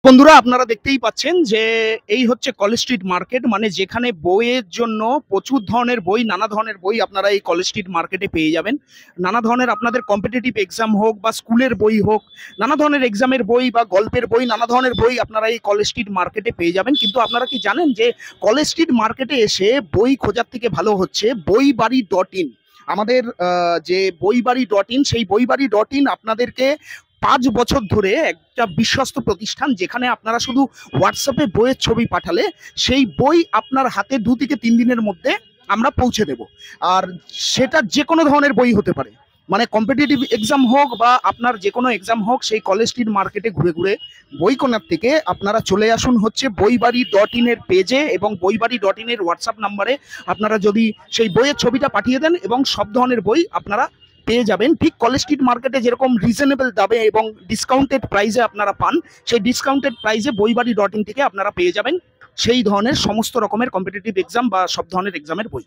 বন্ধুরা আপনারা দেখতেই পাচ্ছেন যে এই হচ্ছে কলেজ স্ট্রিট মার্কেট, মানে যেখানে বইয়ের জন্য প্রচুর ধরনের বই, নানা ধরনের বই আপনারা এই কলেজ স্ট্রিট মার্কেটে পেয়ে যাবেন। নানা ধরনের আপনাদের কম্পিটিটিভ এক্সাম হোক বা স্কুলের বই হোক, নানা ধরনের এক্সামের বই বা গল্পের বই, নানা ধরনের বই আপনারা এই কলেজ স্ট্রিট মার্কেটে পেয়ে যাবেন। কিন্তু আপনারা কি জানেন যে কলেজ স্ট্রিট মার্কেটে এসে বই খোঁজার থেকে ভালো হচ্ছে বইবাড়ি.in। আমাদের যে বইবাড়ি.in, সেই বইবাড়ি.in আপনাদেরকে 5 বছর ধরে একটা বিশ্বস্ত প্রতিষ্ঠান, যেখানে আপনারা শুধু হোয়াটসঅ্যাপে বইয়ের ছবি পাঠালে সেই বই আপনার হাতে 2 থেকে 3 দিনের মধ্যে আমরা পৌঁছে দেব। আর সেটা যে কোনো ধরনের বই হতে পারে, মানে কম্পিটিটিভ এক্সাম হোক বা আপনার যে কোনো এক্সাম হোক, সেই কলেজ স্ট্রিট মার্কেটে ঘুরে ঘুরে বই কোনার থেকে আপনারা চলে আসুন হচ্ছে বইবাড়ি.in এর পেজে, এবং বইবাড়ি.in এর হোয়াটসঅ্যাপ নাম্বারে আপনারা যদি সেই বইয়ের ছবিটা পাঠিয়ে দেন, এবং সব ধরনের বই আপনারা পেয়ে যাবেন। ঠিক কলেজ স্ট্রিট মার্কেটে যেরকম রিজনেবল দামে এবং ডিসকাউন্টেড প্রাইসে আপনারা পান, সেই ডিসকাউন্টেড প্রাইসে বইবাড়ি.in থেকে আপনারা পেয়ে যাবেন সেই ধরনের সমস্ত রকমের কম্পিটিটিভ এক্সাম বা সব ধরনের এক্সামের বই।